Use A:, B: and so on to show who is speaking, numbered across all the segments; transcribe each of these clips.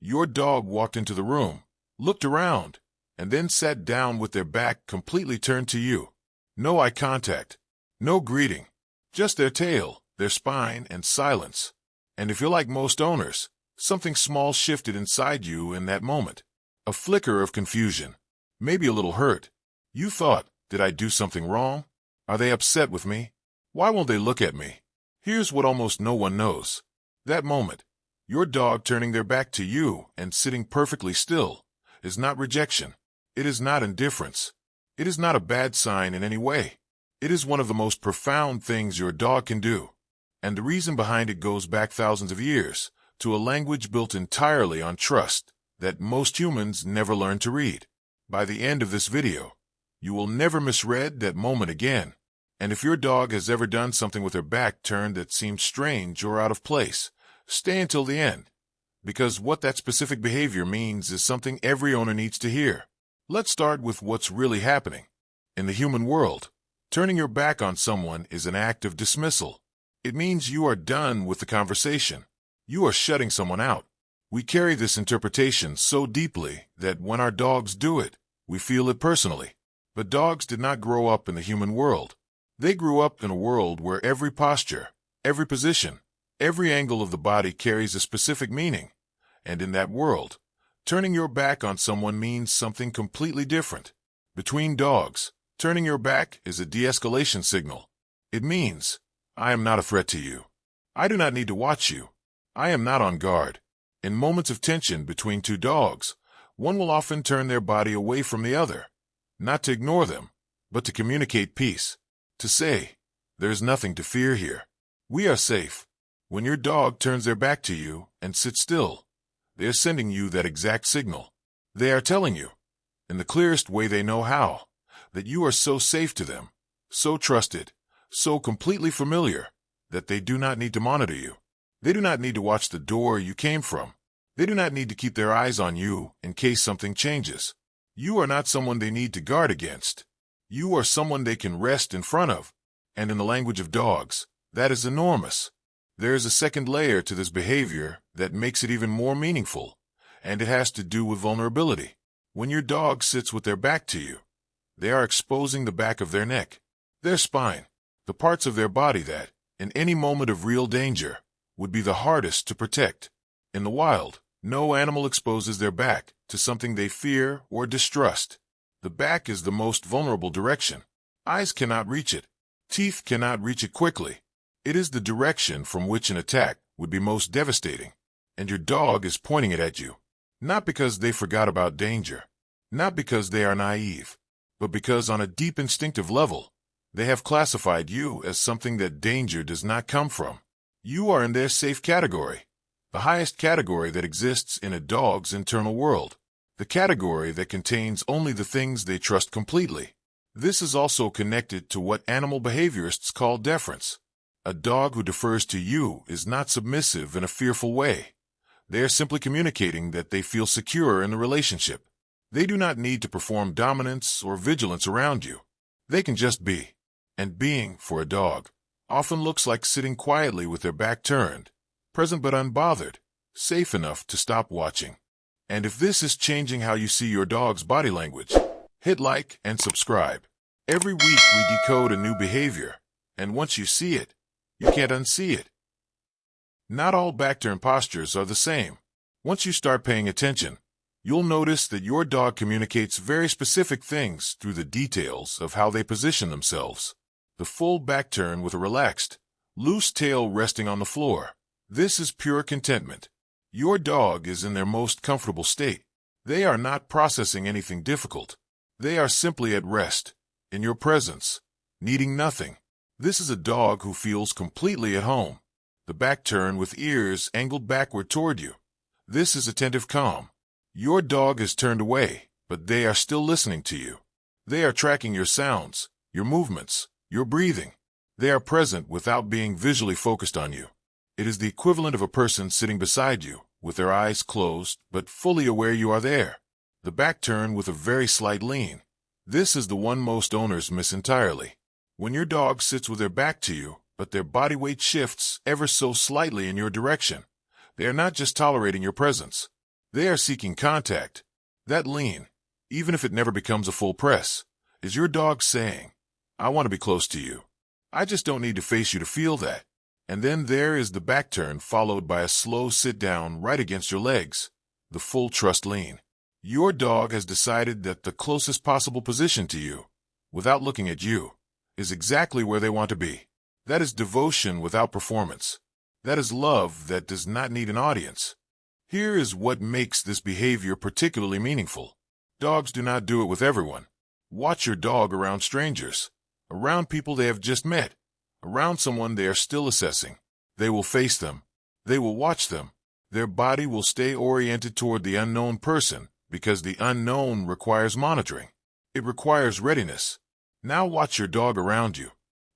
A: Your dog walked into the room, looked around, and then sat down with their back completely turned to you. No eye contact, no greeting, just their tail, their spine, and silence. And if you're like most owners, something small shifted inside you in that moment. A flicker of confusion, maybe a little hurt. You thought, did I do something wrong? Are they upset with me? Why won't they look at me? Here's what almost no one knows. That moment, your dog turning their back to you and sitting perfectly still, is not rejection. It is not indifference. It is not a bad sign in any way. It is one of the most profound things your dog can do. And the reason behind it goes back thousands of years, to a language built entirely on trust, that most humans never learn to read. By the end of this video, you will never misread that moment again. And if your dog has ever done something with her back turned that seems strange or out of place, stay until the end, because what that specific behavior means is something every owner needs to hear. Let's start with what's really happening. In the human world, turning your back on someone is an act of dismissal. It means you are done with the conversation. You are shutting someone out. We carry this interpretation so deeply that when our dogs do it, we feel it personally. But dogs did not grow up in the human world. They grew up in a world where every posture, every position, every angle of the body carries a specific meaning. And in that world, turning your back on someone means something completely different. Between dogs, turning your back is a de-escalation signal. It means, I am not a threat to you. I do not need to watch you. I am not on guard. In moments of tension between two dogs, one will often turn their body away from the other, not to ignore them, but to communicate peace, to say, there's nothing to fear here. We are safe. When your dog turns their back to you and sits still, they are sending you that exact signal. They are telling you, in the clearest way they know how, that you are so safe to them, so trusted, so completely familiar, that they do not need to monitor you. They do not need to watch the door you came from. They do not need to keep their eyes on you in case something changes. You are not someone they need to guard against. You are someone they can rest in front of. And in the language of dogs, that is enormous. There is a second layer to this behavior that makes it even more meaningful, and it has to do with vulnerability. When your dog sits with their back to you, they are exposing the back of their neck, their spine, the parts of their body that, in any moment of real danger, would be the hardest to protect. In the wild, no animal exposes their back to something they fear or distrust. The back is the most vulnerable direction. Eyes cannot reach it. Teeth cannot reach it quickly. It is the direction from which an attack would be most devastating. And your dog is pointing it at you. Not because they forgot about danger. Not because they are naive. But because on a deep instinctive level, they have classified you as something that danger does not come from. You are in their safe category, the highest category that exists in a dog's internal world, the category that contains only the things they trust completely. This is also connected to what animal behaviorists call deference. A dog who defers to you is not submissive in a fearful way. They are simply communicating that they feel secure in the relationship. They do not need to perform dominance or vigilance around you. They can just be. And being, for a dog, often looks like sitting quietly with their back turned, present but unbothered, safe enough to stop watching. And if this is changing how you see your dog's body language, hit like and subscribe. Every week we decode a new behavior, and once you see it, you can't unsee it. Not all back-turn postures are the same. Once you start paying attention, you'll notice that your dog communicates very specific things through the details of how they position themselves. The full back turn with a relaxed, loose tail resting on the floor. This is pure contentment. Your dog is in their most comfortable state. They are not processing anything difficult. They are simply at rest, in your presence, needing nothing. This is a dog who feels completely at home. The back turn with ears angled backward toward you. This is attentive calm. Your dog has turned away, but they are still listening to you. They are tracking your sounds, your movements, your breathing. They are present without being visually focused on you. It is the equivalent of a person sitting beside you, with their eyes closed, but fully aware you are there. The back turn with a very slight lean. This is the one most owners miss entirely. When your dog sits with their back to you, but their body weight shifts ever so slightly in your direction, they are not just tolerating your presence. They are seeking contact. That lean, even if it never becomes a full press, is your dog saying, I want to be close to you. I just don't need to face you to feel that. And then there is the back turn followed by a slow sit down right against your legs, the full trust lean. Your dog has decided that the closest possible position to you, without looking at you, is exactly where they want to be. That is devotion without performance. That is love that does not need an audience. Here is what makes this behavior particularly meaningful. Dogs do not do it with everyone. Watch your dog around strangers, around people they have just met, around someone they are still assessing. They will face them. They will watch them. Their body will stay oriented toward the unknown person because the unknown requires monitoring. It requires readiness. Now watch your dog around you,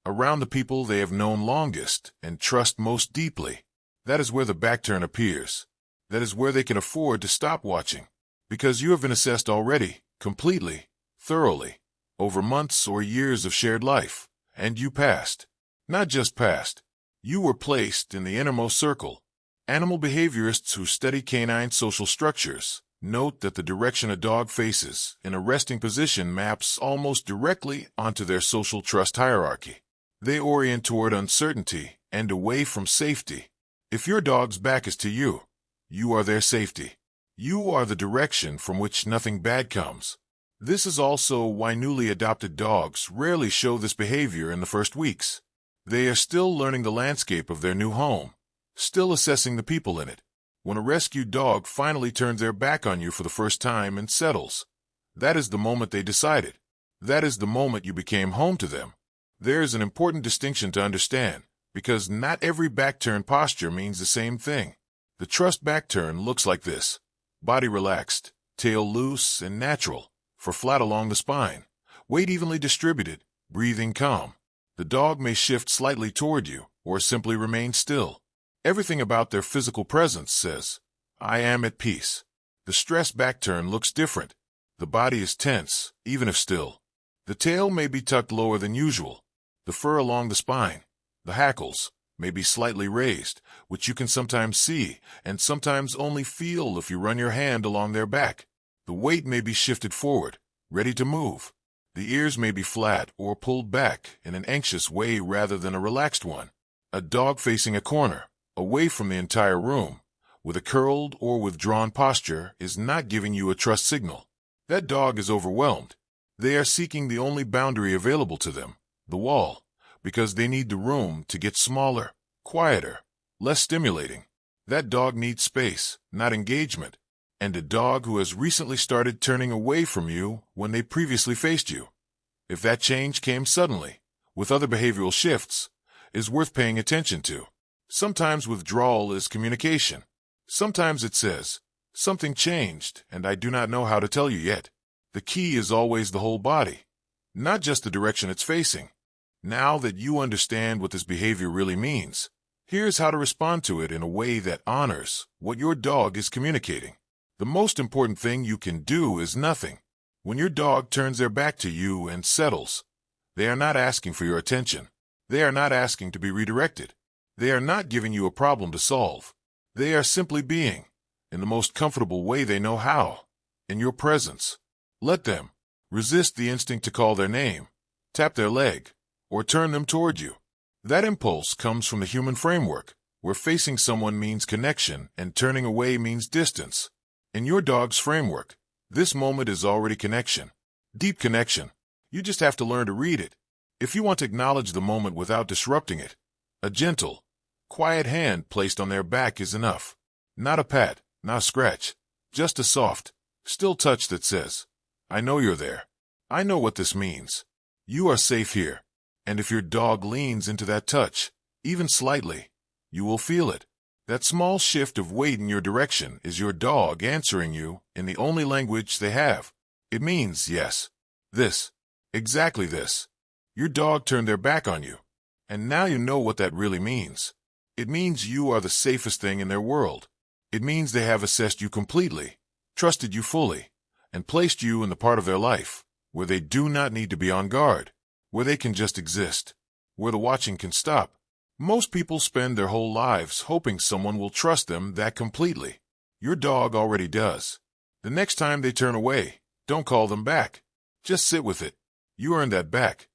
A: around the people they have known longest and trust most deeply. That is where the back turn appears. That is where they can afford to stop watching, because you have been assessed already, completely, thoroughly, over months or years of shared life, and you passed. Not just passed. You were placed in the innermost circle. Animal behaviorists who study canine social structures note that the direction a dog faces in a resting position maps almost directly onto their social trust hierarchy. They orient toward uncertainty and away from safety. If your dog's back is to you, you are their safety. You are the direction from which nothing bad comes. This is also why newly adopted dogs rarely show this behavior in the first weeks. They are still learning the landscape of their new home, still assessing the people in it. When a rescued dog finally turns their back on you for the first time and settles, that is the moment they decided. That is the moment you became home to them. There is an important distinction to understand, because not every back turn posture means the same thing. The trust back turn looks like this: body relaxed, tail loose and natural, fur flat along the spine, weight evenly distributed, breathing calm. The dog may shift slightly toward you or simply remain still. Everything about their physical presence says, I am at peace. The stress back turn looks different. The body is tense, even if still. The tail may be tucked lower than usual. The fur along the spine, the hackles, may be slightly raised, which you can sometimes see and sometimes only feel if you run your hand along their back. The weight may be shifted forward, ready to move. The ears may be flat or pulled back in an anxious way rather than a relaxed one. A dog facing a corner, away from the entire room, with a curled or withdrawn posture is not giving you a trust signal. That dog is overwhelmed. They are seeking the only boundary available to them, the wall, because they need the room to get smaller, quieter, less stimulating. That dog needs space, not engagement. And a dog who has recently started turning away from you when they previously faced you, if that change came suddenly, with other behavioral shifts, is worth paying attention to. Sometimes withdrawal is communication. Sometimes it says, something changed and I do not know how to tell you yet. The key is always the whole body, not just the direction it's facing. Now that you understand what this behavior really means, here's how to respond to it in a way that honors what your dog is communicating. The most important thing you can do is nothing. When your dog turns their back to you and settles, they are not asking for your attention. They are not asking to be redirected. They are not giving you a problem to solve. They are simply being, in the most comfortable way they know how, in your presence. Let them. Resist the instinct to call their name, tap their leg, or turn them toward you. That impulse comes from the human framework, where facing someone means connection and turning away means distance. In your dog's framework, this moment is already connection. Deep connection. You just have to learn to read it. If you want to acknowledge the moment without disrupting it, a gentle, quiet hand placed on their back is enough. Not a pat, not a scratch, just a soft, still touch that says, I know you're there. I know what this means. You are safe here. And if your dog leans into that touch, even slightly, you will feel it. That small shift of weight in your direction is your dog answering you in the only language they have. It means yes. This. Exactly this. Your dog turned their back on you. And now you know what that really means. It means you are the safest thing in their world. It means they have assessed you completely, trusted you fully, and placed you in the part of their life where they do not need to be on guard, where they can just exist, where the watching can stop. Most people spend their whole lives hoping someone will trust them that completely. Your dog already does. The next time they turn away, don't call them back. Just sit with it. You earn that back.